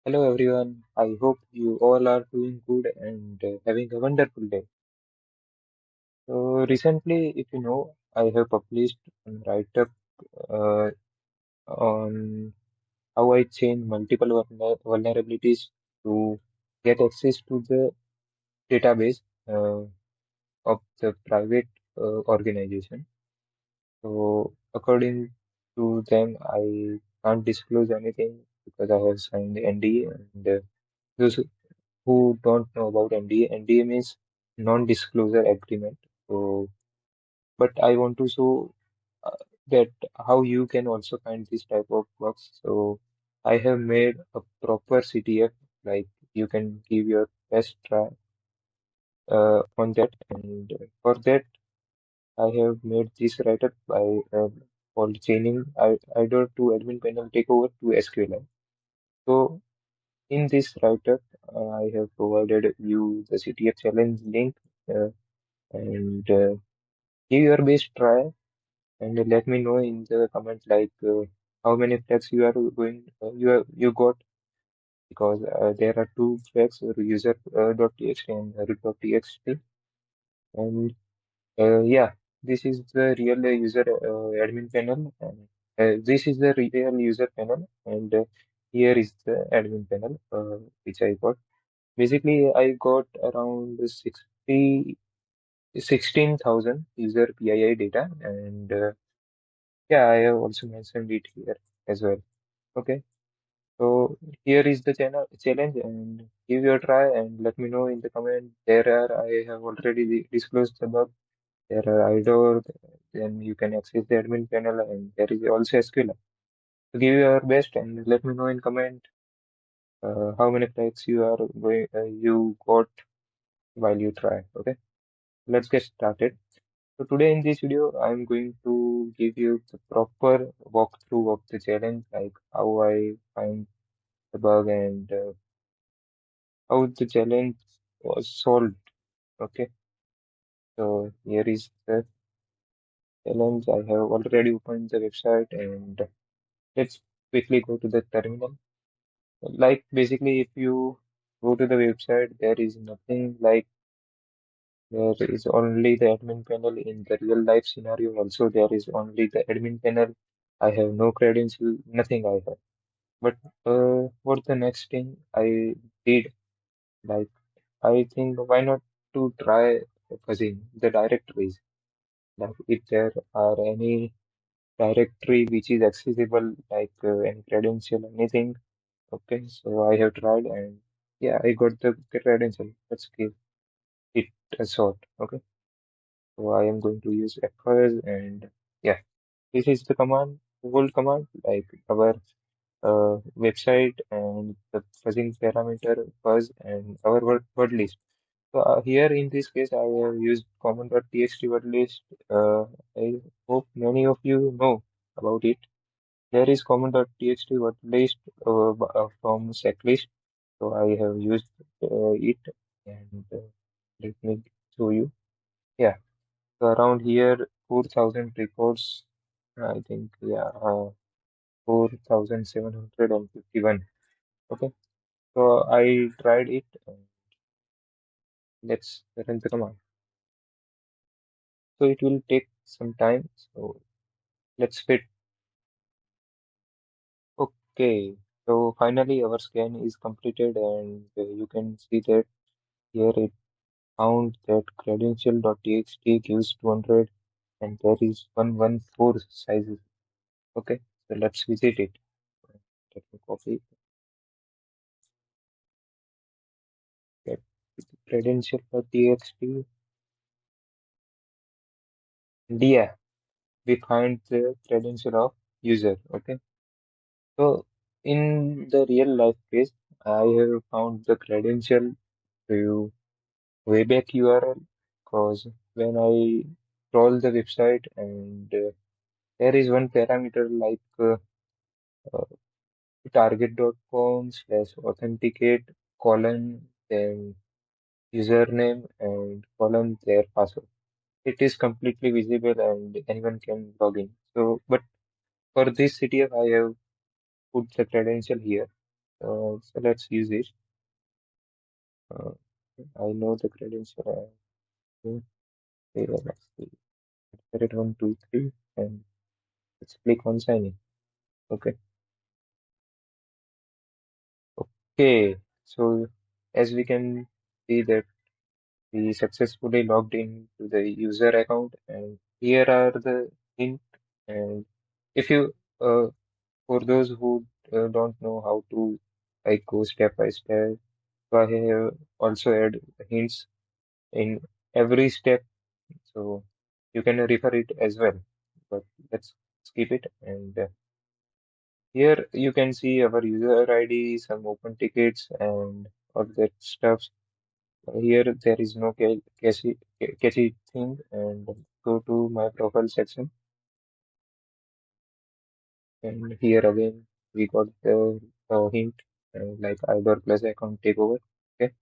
Hello everyone. I hope you all are doing good and having a wonderful day. So recently, if you know, I have published a write-up uh, on how I change multiple vulnerabilities to get access to the database uh, of the private organization. So according to them, I can't disclose anything because I have signed the NDA and those who don't know about NDA, NDA means non-disclosure agreement. So, but I want to show uh, that how you can also find this type of works. So, I have made a proper CTF, like you can give your best try on that. And for that, I have made this write-up by called chaining IDOR to admin panel takeover to SQLi. So, in this write-up, I have provided you the CTF challenge link uh, and give your best try and let me know in the comment like how many flags you are going you got because there are two flags user .txt and root.txt and yeah, this is the real user admin panel and this is the real user panel and here is the admin panel which I got. Basically, I got around 16,000 user PII data and yeah, I have also mentioned it here as well. Okay, so here is the channel challenge and give your try and let me know in the comment. There are I have already disclosed the bug. There are IDOR, then you can access the admin panel and there is also SQL. So give your best and let me know in comment how many flags you are going you got while you try. Okay, let's get started. So today in this video, I'm going to give you the proper walkthrough of the challenge, like how I find the bug and how the challenge was solved. Okay, so here is the challenge. I have already opened the website and let's quickly go to the terminal. Like basically, if you go to the website, there is nothing like there is only the admin panel in the real life scenario. Also, there is only the admin panel. I have no credential, nothing I have. But what the next thing I did, like I think why not to try fuzzing the directories. Like if there are any directory which is accessible, like any credential, anything. Okay, so I have tried and yeah, I got the credential. Let's give it a shot. Okay, so I am going to use fuzz and yeah, this is the command, whole command, like our website and the fuzzing parameter fuzz and our word list. So here in this case, I have used common.txt word list. I hope many of you know about it. There is common.txt word list from checklist. So I have used it and let me show you. Yeah, so around here, 4,000 records. I think, yeah, 4,751. Okay, so I tried it. Let's run the command. So it will take some time. So let's wait. Okay, so finally our scan is completed and you can see that here it found that credential.txt gives 200 and there is 114 sizes. Okay, so let's visit it. Let me copy that credential.txt. And yeah, we find the credential of user. Okay, so in the real life case, I have found the credential to wayback URL because when I scroll the website and there is one parameter like uh, target.com/authenticate colon then username and colon their password. It is completely visible and anyone can log in. So, but for this CTF, I have put the credential here. So let's use it. Uh, I know the credential. Okay, let's see. Set it 1, 2, 3, and let's click on sign in. Okay. Okay. So as we can see that we successfully logged into the user account, and here are the hint. And if you, for those who don't know how to like go step by step, so I have also add hints in every step, so you can refer it as well. But let's skip it. And here you can see our user ID, some open tickets, and all that stuff. Here there is no catchy thing, and go to my profile section, and here again we got the hint, like idle plus account takeover. Okay,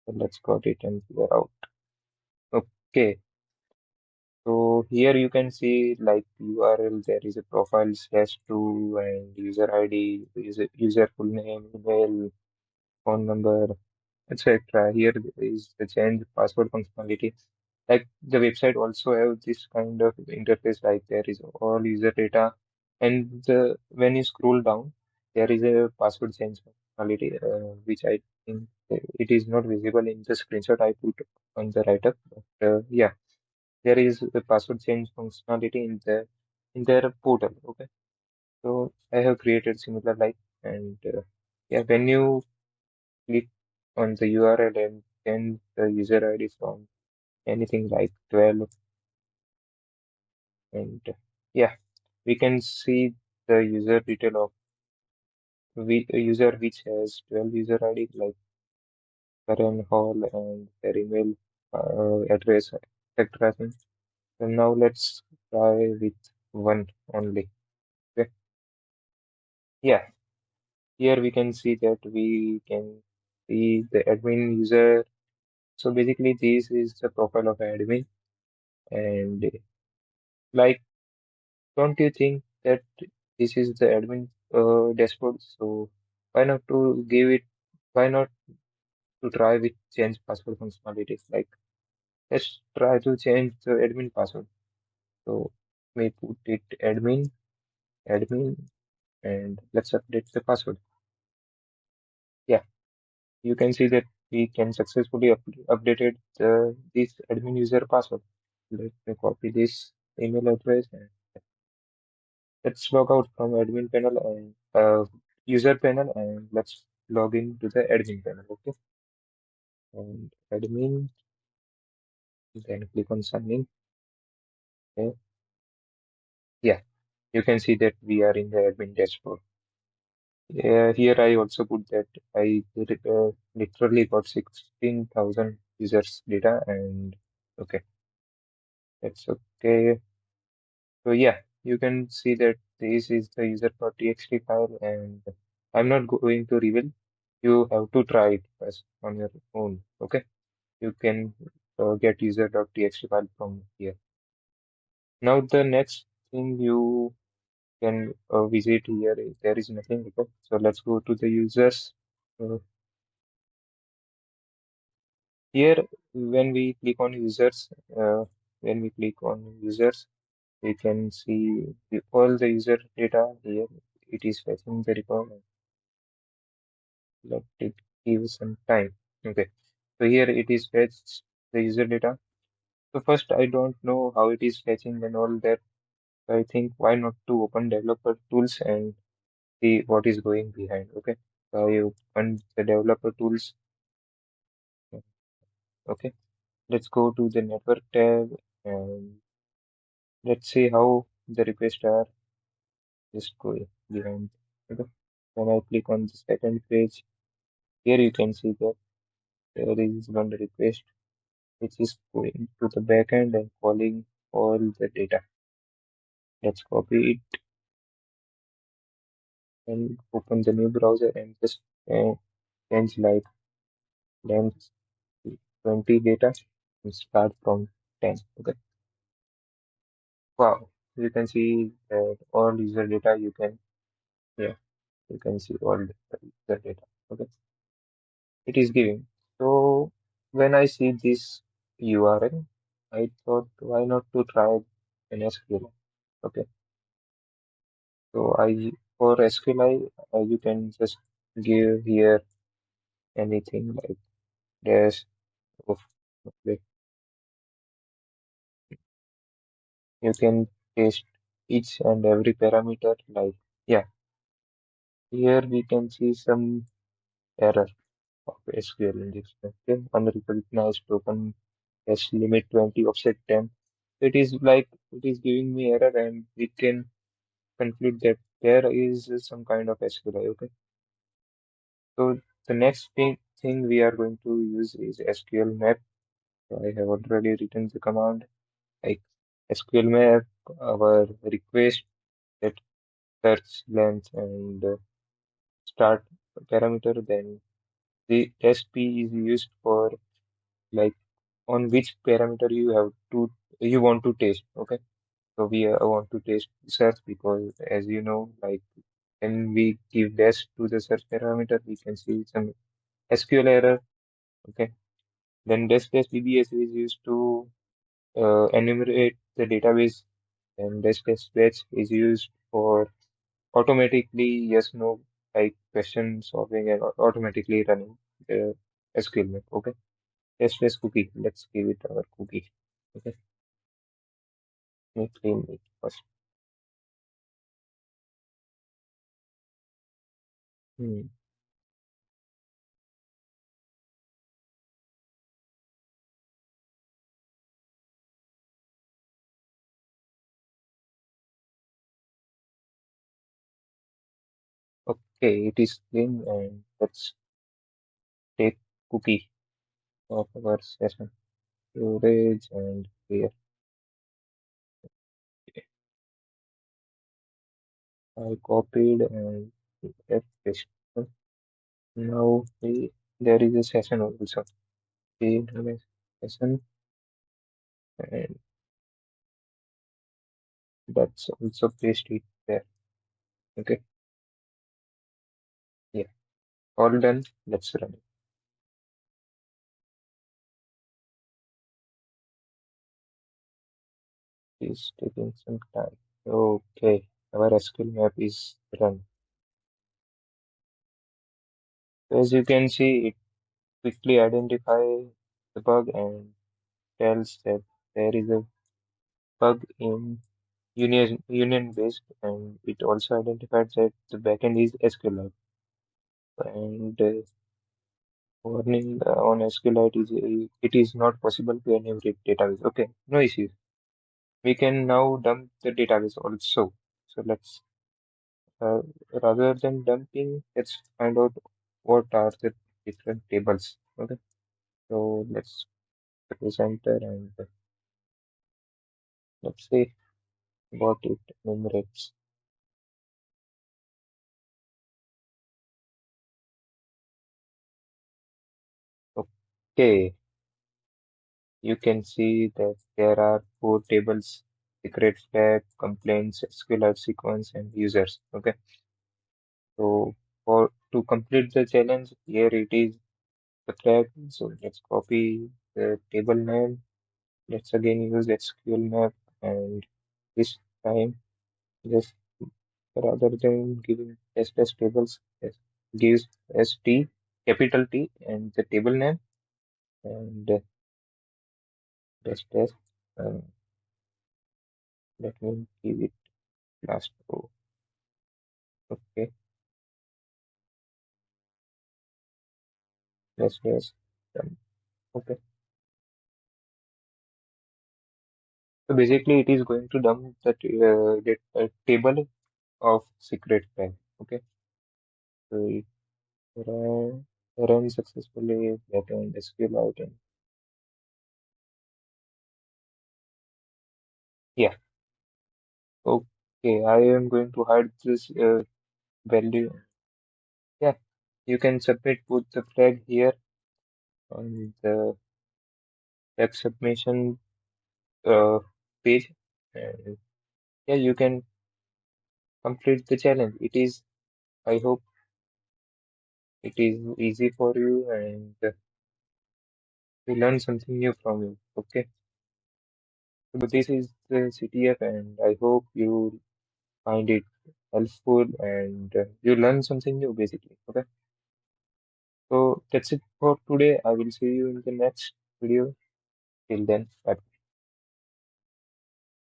so let's got it and figure out. Okay, so here you can see like URL, there is a profile /2 and user ID, user full name, email, phone number, etc. Here is the change password functionality. Like the website also have this kind of interface, like there is all user data, and when you scroll down, there is a password change functionality, which I think it is not visible in the screenshot I put on the write-up. But yeah, there is a password change functionality in their portal. Okay, so I have created similar like, and yeah, when you click on the URL and change the user ID from anything like 12, and yeah, we can see the user detail of a user which has 12 user ID like Karen Hall and their email address, etc. thing. So now let's try with one only. Okay. Yeah, here we can see that we can see the admin user. So basically, this is the profile of admin, and like, don't you think that this is the admin dashboard? So why not to give it? Why not to try with change password functionalities? Like, let's try to change the admin password. So we put it admin, and let's update the password. Yeah, you can see that we can successfully updated this admin user password. Let me copy this email address, and let's log out from admin panel and user panel, and let's log in to the admin panel. Okay, and admin, then click on sign in. Okay. Yeah, you can see that we are in the admin dashboard. Here I also put that I literally got 16,000 users data, and okay, that's okay. So yeah, you can see that this is the user.txt file, and I'm not going to reveal. You have to try it first on your own. Okay, you can get user.txt file from here. Now the next thing you can visit here, there is nothing. Okay, so let's go to the users. Uh, Here, when we click on users, uh, when we click on users, we can see all the user data here. It is fetching the requirement. Let it give some time. Okay. So here it is fetched the user data. So first, I don't know how it is fetching and all that. So I think why not to open developer tools and see what is going behind. Okay. So I open the developer tools. Okay. Let's go to the network tab, and let's see how the requests are just going behind. Okay. When I click on the second page, here you can see that there is one request which is going to the backend and calling all the data. Let's copy it and open the new browser and just uh, change like length 20 data and start from 10. Okay. Wow. You can see that all user data you can, yeah. You can see all the data. Okay, it is giving. So when I see this URL, I thought why not to try an SQL. Okay, so I for SQLi you can just give here anything like dash of like you can paste each and every parameter like yeah. Here we can see some error of SQL injection. Okay, unrecognized token hash limit 20 offset 10. It is like it is giving me error and we can conclude that there is some kind of SQLi. Okay, so the next thing we are going to use is SQL map. So I have already written the command like SQL map, our request that search length and start parameter. Then the test p is used for like on which parameter you want to test. Okay, so we want to test search because as you know, like when we give dash to the search parameter, we can see some SQL error. Okay, then dash dbs is used to enumerate the database, and dash batch is used for automatically yes no like question solving and automatically running the SQL map. Okay, dash cookie. Let's give it our cookie. Okay, let me clean it first. Hmm. Okay, it is clean and let's take cookie of our session storage and here I copied and left paste. Now there is a session also. We have a session and that's also pasted there. Okay, yeah, all done. Let's run it. It's taking some time. Okay, our SQL map is run. As you can see, it quickly identifies the bug and tells that there is a bug in union based, and it also identifies that the backend is SQLite. And warning on SQLite is it is not possible to enumerate database. Okay, no issues. We can now dump the database also. So let's uh, rather than dumping, let's find out what are the different tables. Okay, so let's press enter and let's see what it enumerates. Okay, you can see that there are four tables: secret flag, complaints, SQLite sequence, and users. Okay, so for to complete the challenge, here it is the flag. So let's copy the table name. Let's again use SQL map, and this time just rather than giving test tables, it gives ST capital T and the table name and test. Uh, Let me give it last row. Okay, let's done. Okay, so basically it is going to dump the table of secret file. Okay, so it run successfully backend SQLite and yeah. Okay, I am going to hide this value. Yeah, you can submit put the flag here on the flag submission uh, page, and yeah, you can complete the challenge. It is I hope it is easy for you and you learn something new from it. Okay. So this is the CTF and I hope you find it helpful and you learn something new basically. Okay. So that's it for today. I will see you in the next video. Till then, bye.